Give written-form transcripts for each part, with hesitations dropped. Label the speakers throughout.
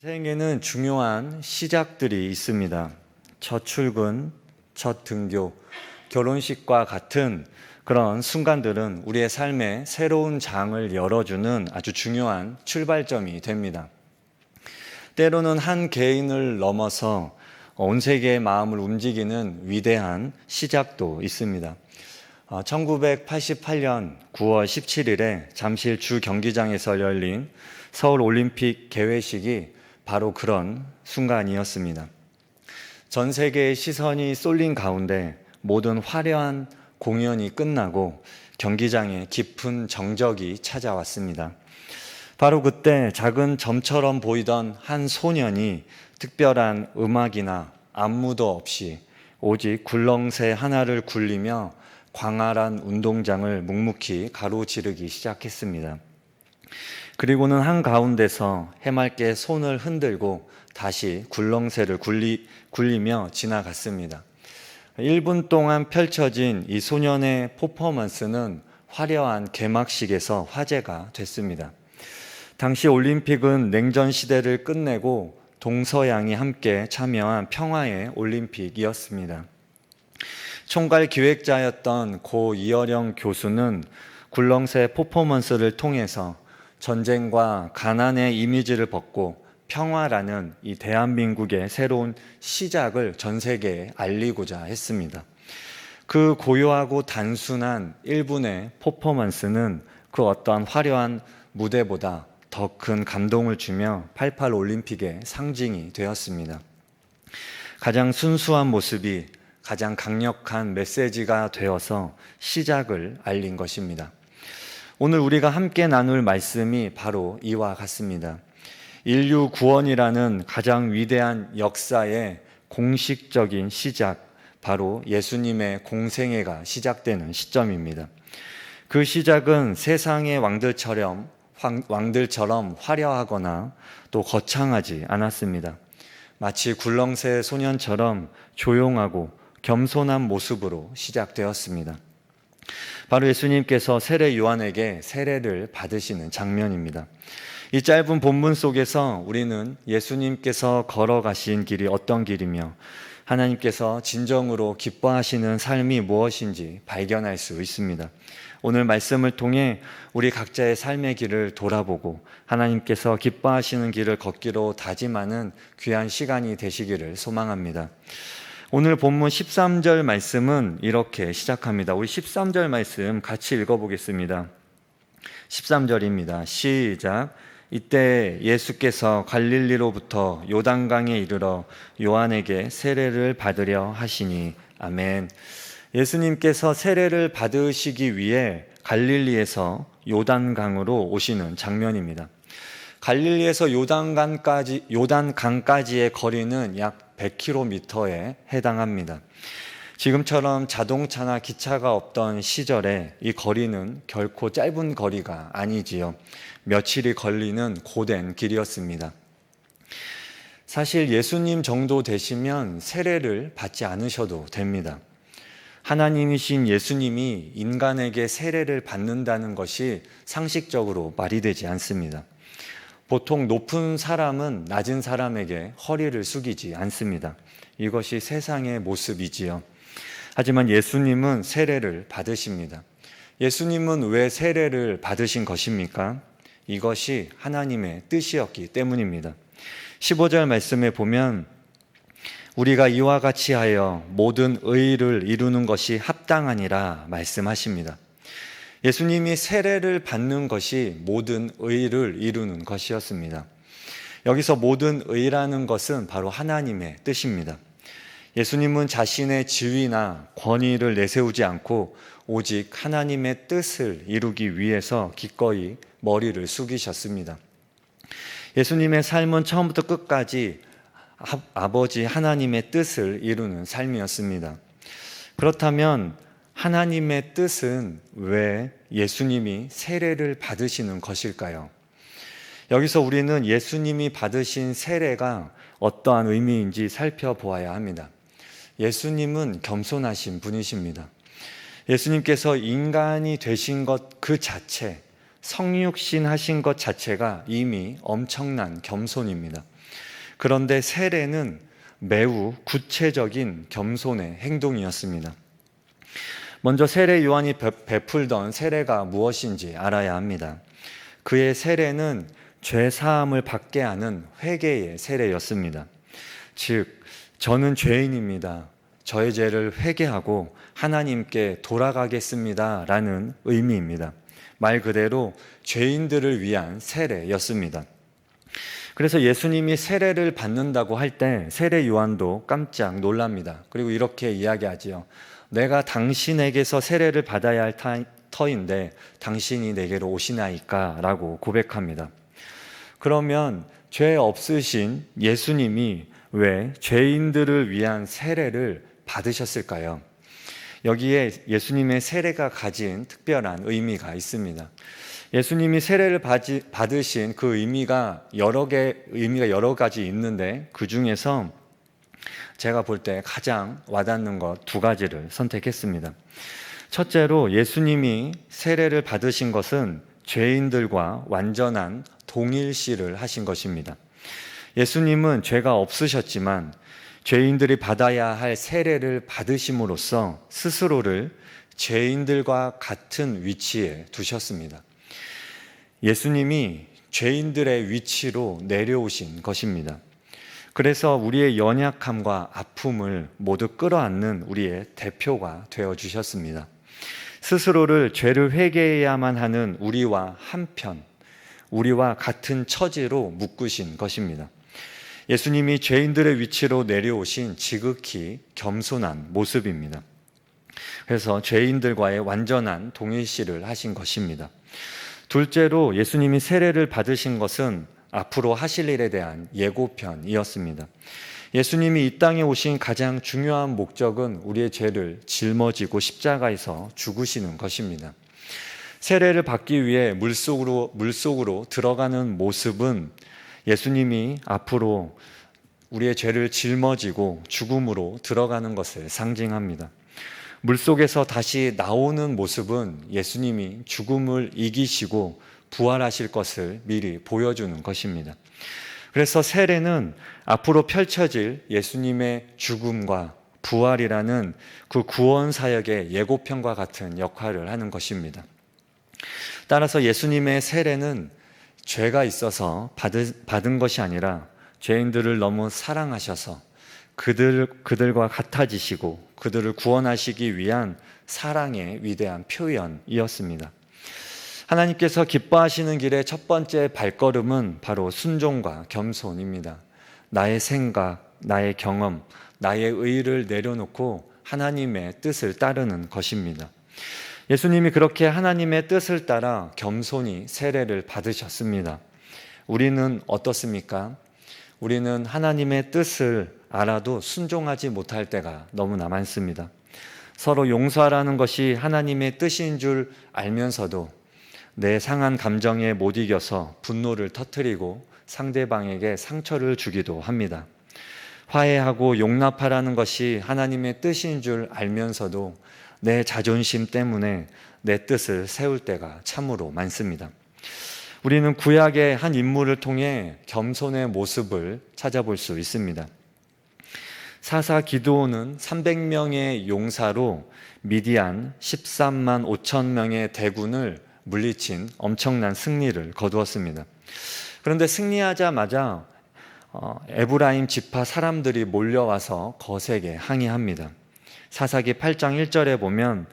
Speaker 1: 인생에는 중요한 시작들이 있습니다. 첫 출근, 첫 등교, 결혼식과 같은 그런 순간들은 우리의 삶에 새로운 장을 열어주는 아주 중요한 출발점이 됩니다. 때로는 한 개인을 넘어서 온 세계의 마음을 움직이는 위대한 시작도 있습니다. 1988년 9월 17일에 잠실 주 경기장에서 열린 서울 올림픽 개회식이 바로 그런 순간이었습니다. 전 세계의 시선이 쏠린 가운데 모든 화려한 공연이 끝나고 경기장에 깊은 정적이 찾아왔습니다. 바로 그때 작은 점처럼 보이던 한 소년이 특별한 음악이나 안무도 없이 오직 굴렁쇠 하나를 굴리며 광활한 운동장을 묵묵히 가로지르기 시작했습니다. 그리고는 한가운데서 해맑게 손을 흔들고 다시 굴렁쇠를 굴리며 지나갔습니다. 1분 동안 펼쳐진 이 소년의 퍼포먼스는 화려한 개막식에서 화제가 됐습니다. 당시 올림픽은 냉전 시대를 끝내고 동서양이 함께 참여한 평화의 올림픽이었습니다. 총괄 기획자였던 고 이어령 교수는 굴렁쇠 퍼포먼스를 통해서 전쟁과 가난의 이미지를 벗고 평화라는 이 대한민국의 새로운 시작을 전 세계에 알리고자 했습니다. 그 고요하고 단순한 1분의 퍼포먼스는 그 어떠한 화려한 무대보다 더 큰 감동을 주며 88 올림픽의 상징이 되었습니다. 가장 순수한 모습이 가장 강력한 메시지가 되어서 시작을 알린 것입니다. 오늘 우리가 함께 나눌 말씀이 바로 이와 같습니다. 인류 구원이라는 가장 위대한 역사의 공식적인 시작, 바로 예수님의 공생애가 시작되는 시점입니다. 그 시작은 세상의 왕들처럼 화려하거나 또 거창하지 않았습니다. 마치 굴렁쇠 소년처럼 조용하고 겸손한 모습으로 시작되었습니다. 바로 예수님께서 세례 요한에게 세례를 받으시는 장면입니다. 이 짧은 본문 속에서 우리는 예수님께서 걸어가신 길이 어떤 길이며 하나님께서 진정으로 기뻐하시는 삶이 무엇인지 발견할 수 있습니다. 오늘 말씀을 통해 우리 각자의 삶의 길을 돌아보고 하나님께서 기뻐하시는 길을 걷기로 다짐하는 귀한 시간이 되시기를 소망합니다. 오늘 본문 13절 말씀은 이렇게 시작합니다. 우리 13절 말씀 같이 읽어보겠습니다. 13절입니다. 시작. 이때 예수께서 갈릴리로부터 요단강에 이르러 요한에게 세례를 받으려 하시니. 아멘. 예수님께서 세례를 받으시기 위해 갈릴리에서 요단강으로 오시는 장면입니다. 갈릴리에서 요단강까지의 거리는 약 100km에 해당합니다. 지금처럼 자동차나 기차가 없던 시절에 이 거리는 결코 짧은 거리가 아니지요. 며칠이 걸리는 고된 길이었습니다. 사실 예수님 정도 되시면 세례를 받지 않으셔도 됩니다. 하나님이신 예수님이 인간에게 세례를 받는다는 것이 상식적으로 말이 되지 않습니다. 보통 높은 사람은 낮은 사람에게 허리를 숙이지 않습니다. 이것이 세상의 모습이지요. 하지만 예수님은 세례를 받으십니다. 예수님은 왜 세례를 받으신 것입니까? 이것이 하나님의 뜻이었기 때문입니다. 15절 말씀에 보면 우리가 이와 같이 하여 모든 의를 이루는 것이 합당하니라 말씀하십니다. 예수님이 세례를 받는 것이 모든 의를 이루는 것이었습니다. 여기서 모든 의라는 것은 바로 하나님의 뜻입니다. 예수님은 자신의 지위나 권위를 내세우지 않고 오직 하나님의 뜻을 이루기 위해서 기꺼이 머리를 숙이셨습니다. 예수님의 삶은 처음부터 끝까지 아버지 하나님의 뜻을 이루는 삶이었습니다. 그렇다면 하나님의 뜻은 왜 예수님이 세례를 받으시는 것일까요? 여기서 우리는 예수님이 받으신 세례가 어떠한 의미인지 살펴보아야 합니다. 예수님은 겸손하신 분이십니다. 예수님께서 인간이 되신 것 그 자체, 성육신 하신 것 자체가 이미 엄청난 겸손입니다. 그런데 세례는 매우 구체적인 겸손의 행동이었습니다. 먼저 세례 요한이 베풀던 세례가 무엇인지 알아야 합니다. 그의 세례는 죄 사함을 받게 하는 회개의 세례였습니다. 즉, 저는 죄인입니다. 저의 죄를 회개하고 하나님께 돌아가겠습니다 라는 의미입니다. 말 그대로 죄인들을 위한 세례였습니다. 그래서 예수님이 세례를 받는다고 할 때 세례 요한도 깜짝 놀랍니다. 그리고 이렇게 이야기하지요. 내가 당신에게서 세례를 받아야 할 터인데 당신이 내게로 오시나이까 라고 고백합니다. 그러면 죄 없으신 예수님이 왜 죄인들을 위한 세례를 받으셨을까요? 여기에 예수님의 세례가 가진 특별한 의미가 있습니다. 예수님이 세례를 받으신 그 의미가 여러 가지 있는데 그 중에서 제가 볼 때 가장 와닿는 것 두 가지를 선택했습니다. 첫째로 예수님이 세례를 받으신 것은 죄인들과 완전한 동일시를 하신 것입니다. 예수님은 죄가 없으셨지만 죄인들이 받아야 할 세례를 받으심으로써 스스로를 죄인들과 같은 위치에 두셨습니다. 예수님이 죄인들의 위치로 내려오신 것입니다. 그래서 우리의 연약함과 아픔을 모두 끌어안는 우리의 대표가 되어주셨습니다. 스스로를 죄를 회개해야만 하는 우리와 한편, 우리와 같은 처지로 묶으신 것입니다. 예수님이 죄인들의 위치로 내려오신 지극히 겸손한 모습입니다. 그래서 죄인들과의 완전한 동일시를 하신 것입니다. 둘째로 예수님이 세례를 받으신 것은 앞으로 하실 일에 대한 예고편이었습니다. 예수님이 이 땅에 오신 가장 중요한 목적은 우리의 죄를 짊어지고 십자가에서 죽으시는 것입니다. 세례를 받기 위해 물속으로 들어가는 모습은 예수님이 앞으로 우리의 죄를 짊어지고 죽음으로 들어가는 것을 상징합니다. 물속에서 다시 나오는 모습은 예수님이 죽음을 이기시고 부활하실 것을 미리 보여주는 것입니다. 그래서 세례는 앞으로 펼쳐질 예수님의 죽음과 부활이라는 그 구원 사역의 예고편과 같은 역할을 하는 것입니다. 따라서 예수님의 세례는 죄가 있어서 받은 것이 아니라 죄인들을 너무 사랑하셔서 그들과 같아지시고 그들을 구원하시기 위한 사랑의 위대한 표현이었습니다. 하나님께서 기뻐하시는 길의 첫 번째 발걸음은 바로 순종과 겸손입니다. 나의 생각, 나의 경험, 나의 의의를 내려놓고 하나님의 뜻을 따르는 것입니다. 예수님이 그렇게 하나님의 뜻을 따라 겸손히 세례를 받으셨습니다. 우리는 어떻습니까? 우리는 하나님의 뜻을 알아도 순종하지 못할 때가 너무나 많습니다. 서로 용서하라는 것이 하나님의 뜻인 줄 알면서도 내 상한 감정에 못 이겨서 분노를 터뜨리고 상대방에게 상처를 주기도 합니다. 화해하고 용납하라는 것이 하나님의 뜻인 줄 알면서도 내 자존심 때문에 내 뜻을 세울 때가 참으로 많습니다. 우리는 구약의 한 인물을 통해 겸손의 모습을 찾아볼 수 있습니다. 사사 기드온은 300명의 용사로 미디안 13만 5천 명의 대군을 물리친 엄청난 승리를 거두었습니다. 그런데 승리하자마자 에브라임 지파 사람들이 몰려와서 거세게 항의합니다. 사사기 8장 1절에 보면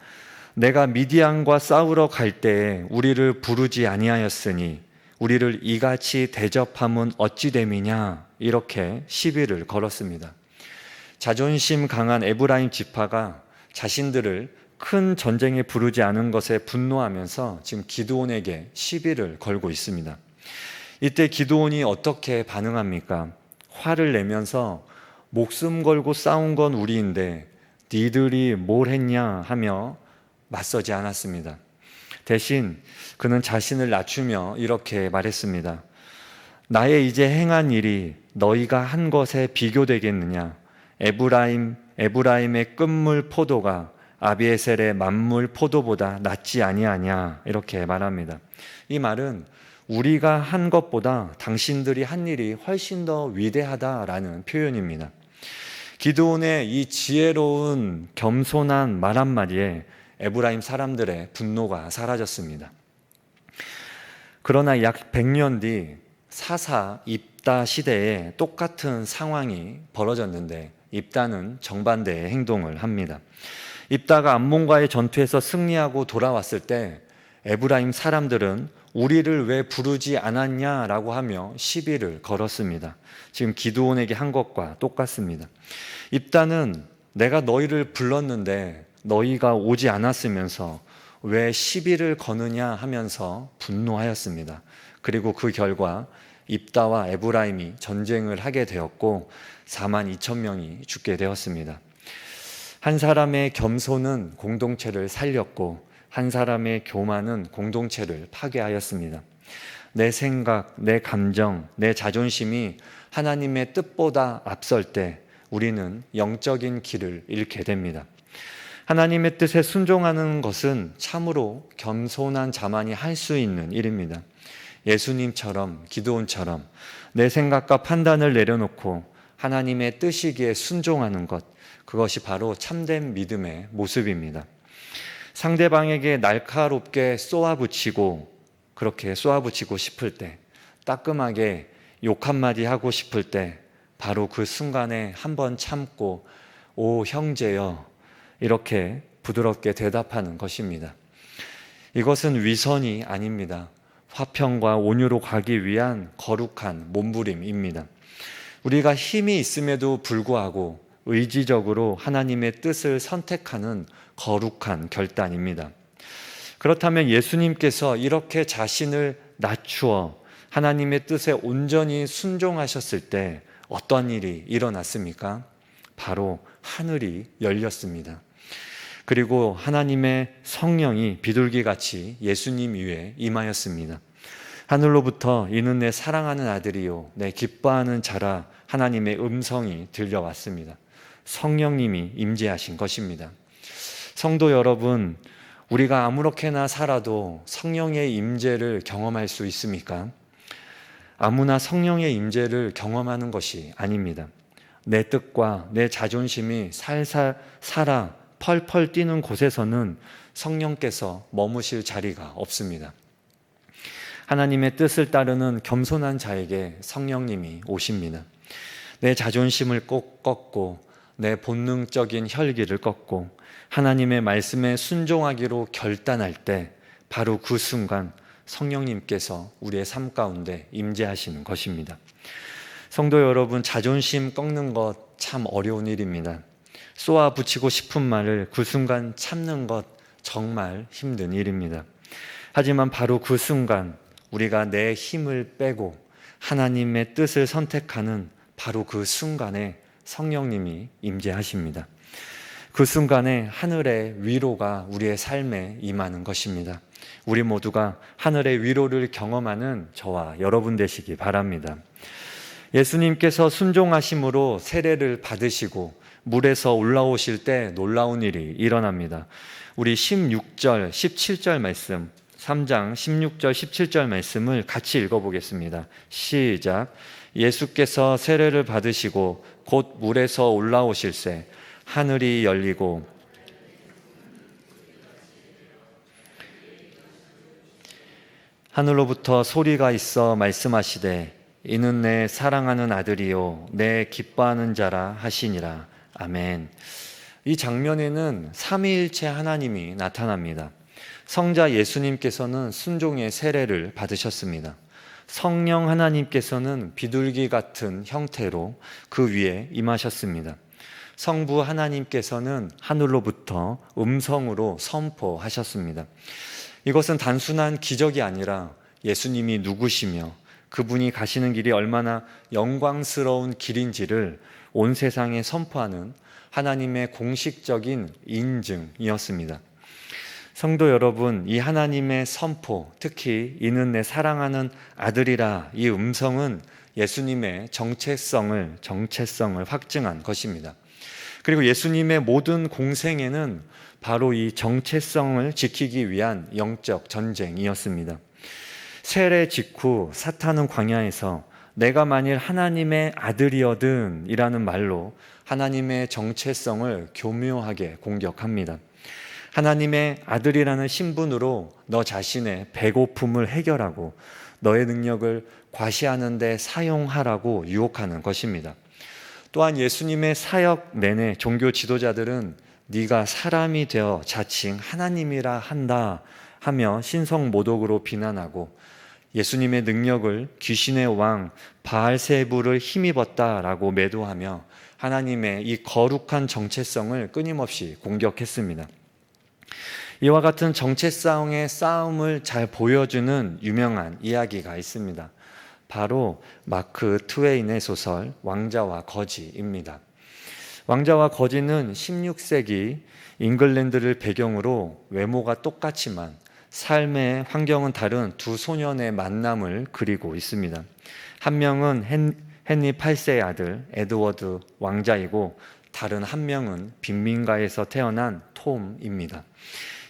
Speaker 1: 내가 미디안과 싸우러 갈 때에 우리를 부르지 아니하였으니 우리를 이같이 대접함은 어찌 됨이냐, 이렇게 시비를 걸었습니다. 자존심 강한 에브라임 지파가 자신들을 큰 전쟁에 부르지 않은 것에 분노하면서 지금 기드온에게 시비를 걸고 있습니다. 이때 기드온이 어떻게 반응합니까? 화를 내면서 목숨 걸고 싸운 건 우리인데 니들이 뭘 했냐 하며 맞서지 않았습니다. 대신 그는 자신을 낮추며 이렇게 말했습니다. 나의 이제 행한 일이 너희가 한 것에 비교되겠느냐? 에브라임의 끝물 포도가 아비에셀의 만물 포도보다 낫지 아니하냐, 이렇게 말합니다. 이 말은 우리가 한 것보다 당신들이 한 일이 훨씬 더 위대하다라는 표현입니다. 기드온의 이 지혜로운 겸손한 말 한마디에 에브라임 사람들의 분노가 사라졌습니다. 그러나 약 100년 뒤 사사 입다 시대에 똑같은 상황이 벌어졌는데 입다는 정반대의 행동을 합니다. 입다가 암몬과의 전투에서 승리하고 돌아왔을 때 에브라임 사람들은 우리를 왜 부르지 않았냐라고 하며 시비를 걸었습니다. 지금 기드온에게 한 것과 똑같습니다. 입다는 내가 너희를 불렀는데 너희가 오지 않았으면서 왜 시비를 거느냐 하면서 분노하였습니다. 그리고 그 결과 입다와 에브라임이 전쟁을 하게 되었고 4만 2천 명이 죽게 되었습니다. 한 사람의 겸손은 공동체를 살렸고 한 사람의 교만은 공동체를 파괴하였습니다. 내 생각, 내 감정, 내 자존심이 하나님의 뜻보다 앞설 때 우리는 영적인 길을 잃게 됩니다. 하나님의 뜻에 순종하는 것은 참으로 겸손한 자만이 할 수 있는 일입니다. 예수님처럼, 기드온처럼 내 생각과 판단을 내려놓고 하나님의 뜻이기에 순종하는 것, 그것이 바로 참된 믿음의 모습입니다. 상대방에게 날카롭게 그렇게 쏘아붙이고 싶을 때, 따끔하게 욕 한마디 하고 싶을 때 바로 그 순간에 한번 참고 오 형제여 이렇게 부드럽게 대답하는 것입니다. 이것은 위선이 아닙니다. 화평과 온유로 가기 위한 거룩한 몸부림입니다. 우리가 힘이 있음에도 불구하고 의지적으로 하나님의 뜻을 선택하는 거룩한 결단입니다. 그렇다면 예수님께서 이렇게 자신을 낮추어 하나님의 뜻에 온전히 순종하셨을 때 어떤 일이 일어났습니까? 바로 하늘이 열렸습니다. 그리고 하나님의 성령이 비둘기같이 예수님 위에 임하였습니다. 하늘로부터 이는 내 사랑하는 아들이요 내 기뻐하는 자라 하나님의 음성이 들려왔습니다. 성령님이 임재하신 것입니다. 성도 여러분, 우리가 아무렇게나 살아도 성령의 임재를 경험할 수 있습니까? 아무나 성령의 임재를 경험하는 것이 아닙니다. 내 뜻과 내 자존심이 살살 살아 펄펄 뛰는 곳에서는 성령께서 머무실 자리가 없습니다. 하나님의 뜻을 따르는 겸손한 자에게 성령님이 오십니다. 내 자존심을 꼭 꺾고 내 본능적인 혈기를 꺾고 하나님의 말씀에 순종하기로 결단할 때 바로 그 순간 성령님께서 우리의 삶 가운데 임재하시는 것입니다. 성도 여러분, 자존심 꺾는 것 참 어려운 일입니다. 쏘아붙이고 싶은 말을 그 순간 참는 것 정말 힘든 일입니다. 하지만 바로 그 순간 우리가 내 힘을 빼고 하나님의 뜻을 선택하는 바로 그 순간에 성령님이 임재하십니다. 그 순간에 하늘의 위로가 우리의 삶에 임하는 것입니다. 우리 모두가 하늘의 위로를 경험하는 저와 여러분 되시기 바랍니다. 예수님께서 순종하심으로 세례를 받으시고 물에서 올라오실 때 놀라운 일이 일어납니다. 우리 16절, 17절 말씀, 3장 16절, 17절 말씀을 같이 읽어보겠습니다. 시작. 예수께서 세례를 받으시고 곧 물에서 올라오실새 하늘이 열리고 하늘로부터 소리가 있어 말씀하시되 이는 내 사랑하는 아들이요 내 기뻐하는 자라 하시니라. 아멘. 이 장면에는 삼위일체 하나님이 나타납니다. 성자 예수님께서는 순종의 세례를 받으셨습니다. 성령 하나님께서는 비둘기 같은 형태로 그 위에 임하셨습니다. 성부 하나님께서는 하늘로부터 음성으로 선포하셨습니다. 이것은 단순한 기적이 아니라 예수님이 누구시며 그분이 가시는 길이 얼마나 영광스러운 길인지를 온 세상에 선포하는 하나님의 공식적인 인증이었습니다. 성도 여러분, 이 하나님의 선포, 특히 이는 내 사랑하는 아들이라 이 음성은 예수님의 정체성을 확증한 것입니다. 그리고 예수님의 모든 공생애는 바로 이 정체성을 지키기 위한 영적 전쟁이었습니다. 세례 직후 사탄은 광야에서 내가 만일 하나님의 아들이거든 이라는 말로 하나님의 정체성을 교묘하게 공격합니다. 하나님의 아들이라는 신분으로 너 자신의 배고픔을 해결하고 너의 능력을 과시하는 데 사용하라고 유혹하는 것입니다. 또한 예수님의 사역 내내 종교 지도자들은 네가 사람이 되어 자칭 하나님이라 한다 하며 신성모독으로 비난하고 예수님의 능력을 귀신의 왕 바알세부를 힘입었다라고 매도하며 하나님의 이 거룩한 정체성을 끊임없이 공격했습니다. 이와 같은 정체성의 싸움을 잘 보여주는 유명한 이야기가 있습니다. 바로 마크 트웨인의 소설 왕자와 거지입니다. 왕자와 거지는 16세기 잉글랜드를 배경으로 외모가 똑같지만 삶의 환경은 다른 두 소년의 만남을 그리고 있습니다. 한 명은 헨리 8세의 아들 에드워드 왕자이고 다른 한 명은 빈민가에서 태어난 톰입니다.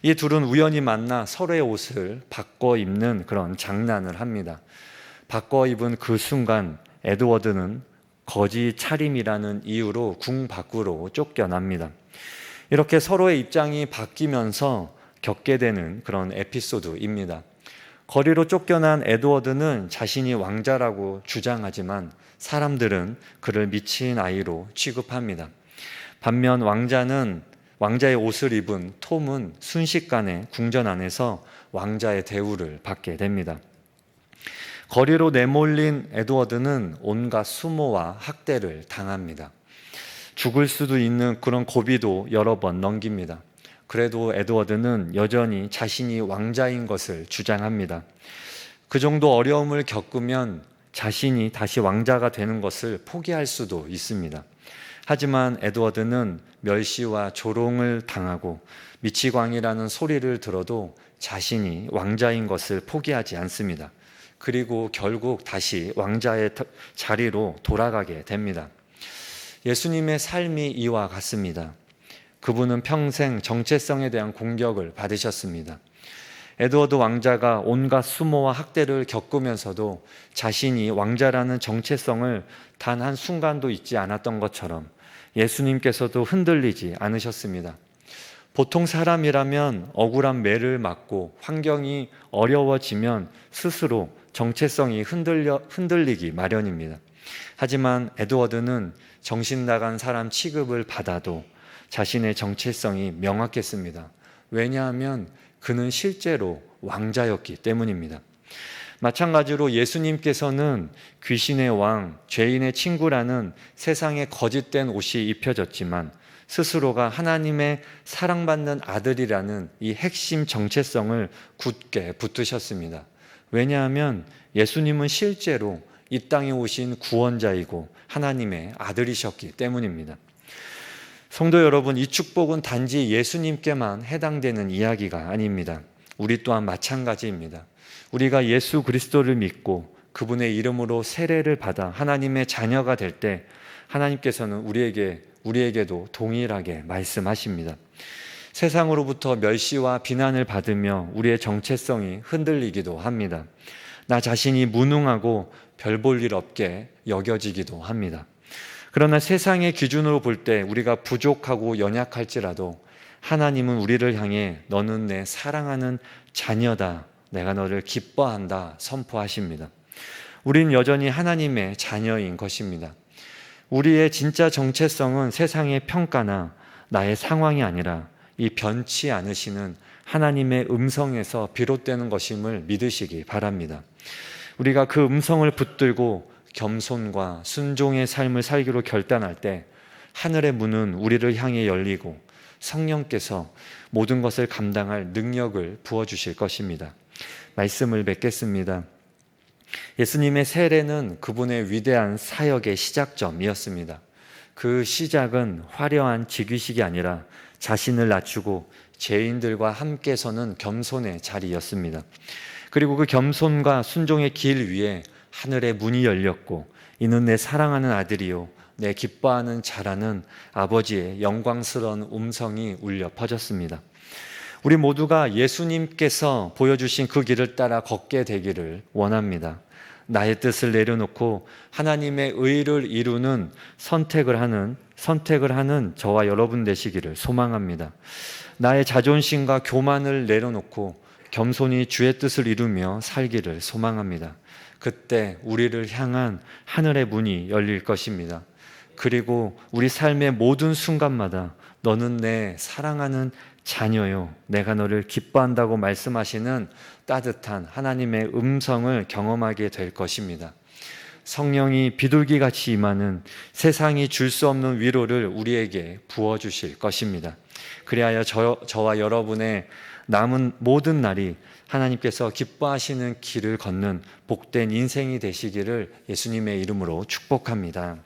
Speaker 1: 이 둘은 우연히 만나 서로의 옷을 바꿔 입는 그런 장난을 합니다. 바꿔 입은 그 순간 에드워드는 거지 차림이라는 이유로 궁 밖으로 쫓겨납니다. 이렇게 서로의 입장이 바뀌면서 겪게 되는 그런 에피소드입니다. 거리로 쫓겨난 에드워드는 자신이 왕자라고 주장하지만 사람들은 그를 미친 아이로 취급합니다. 반면 왕자의 옷을 입은 톰은 순식간에 궁전 안에서 왕자의 대우를 받게 됩니다. 거리로 내몰린 에드워드는 온갖 수모와 학대를 당합니다. 죽을 수도 있는 그런 고비도 여러 번 넘깁니다. 그래도 에드워드는 여전히 자신이 왕자인 것을 주장합니다. 그 정도 어려움을 겪으면 자신이 다시 왕자가 되는 것을 포기할 수도 있습니다. 하지만 에드워드는 멸시와 조롱을 당하고 미치광이라는 소리를 들어도 자신이 왕자인 것을 포기하지 않습니다. 그리고 결국 다시 왕자의 자리로 돌아가게 됩니다. 예수님의 삶이 이와 같습니다. 그분은 평생 정체성에 대한 공격을 받으셨습니다. 에드워드 왕자가 온갖 수모와 학대를 겪으면서도 자신이 왕자라는 정체성을 단 한순간도 잊지 않았던 것처럼 예수님께서도 흔들리지 않으셨습니다. 보통 사람이라면 억울한 매를 맞고 환경이 어려워지면 스스로 정체성이 흔들리기 마련입니다. 하지만 에드워드는 정신 나간 사람 취급을 받아도 자신의 정체성이 명확했습니다. 왜냐하면 그는 실제로 왕자였기 때문입니다. 마찬가지로 예수님께서는 귀신의 왕, 죄인의 친구라는 세상에 거짓된 옷이 입혀졌지만 스스로가 하나님의 사랑받는 아들이라는 이 핵심 정체성을 굳게 붙드셨습니다. 왜냐하면 예수님은 실제로 이 땅에 오신 구원자이고 하나님의 아들이셨기 때문입니다. 성도 여러분, 이 축복은 단지 예수님께만 해당되는 이야기가 아닙니다. 우리 또한 마찬가지입니다. 우리가 예수 그리스도를 믿고 그분의 이름으로 세례를 받아 하나님의 자녀가 될 때 하나님께서는 우리에게도 동일하게 말씀하십니다. 세상으로부터 멸시와 비난을 받으며 우리의 정체성이 흔들리기도 합니다. 나 자신이 무능하고 별 볼 일 없게 여겨지기도 합니다. 그러나 세상의 기준으로 볼 때 우리가 부족하고 연약할지라도 하나님은 우리를 향해 너는 내 사랑하는 자녀다, 내가 너를 기뻐한다 선포하십니다. 우린 여전히 하나님의 자녀인 것입니다. 우리의 진짜 정체성은 세상의 평가나 나의 상황이 아니라 이 변치 않으시는 하나님의 음성에서 비롯되는 것임을 믿으시기 바랍니다. 우리가 그 음성을 붙들고 겸손과 순종의 삶을 살기로 결단할 때 하늘의 문은 우리를 향해 열리고 성령께서 모든 것을 감당할 능력을 부어주실 것입니다. 말씀을 맺겠습니다. 예수님의 세례는 그분의 위대한 사역의 시작점이었습니다. 그 시작은 화려한 직위식이 아니라 자신을 낮추고 죄인들과 함께 서는 겸손의 자리였습니다. 그리고 그 겸손과 순종의 길 위에 하늘의 문이 열렸고 이는 내 사랑하는 아들이요 내 기뻐하는 자라는 아버지의 영광스러운 음성이 울려 퍼졌습니다. 우리 모두가 예수님께서 보여주신 그 길을 따라 걷게 되기를 원합니다. 나의 뜻을 내려놓고 하나님의 의를 이루는 선택을 하는 저와 여러분 되시기를 소망합니다. 나의 자존심과 교만을 내려놓고 겸손히 주의 뜻을 이루며 살기를 소망합니다. 그때 우리를 향한 하늘의 문이 열릴 것입니다. 그리고 우리 삶의 모든 순간마다 너는 내 사랑하는 자녀요, 내가 너를 기뻐한다고 말씀하시는 따뜻한 하나님의 음성을 경험하게 될 것입니다. 성령이 비둘기같이 임하는 세상이 줄 수 없는 위로를 우리에게 부어주실 것입니다. 그리하여 저와 여러분의 남은 모든 날이 하나님께서 기뻐하시는 길을 걷는 복된 인생이 되시기를 예수님의 이름으로 축복합니다.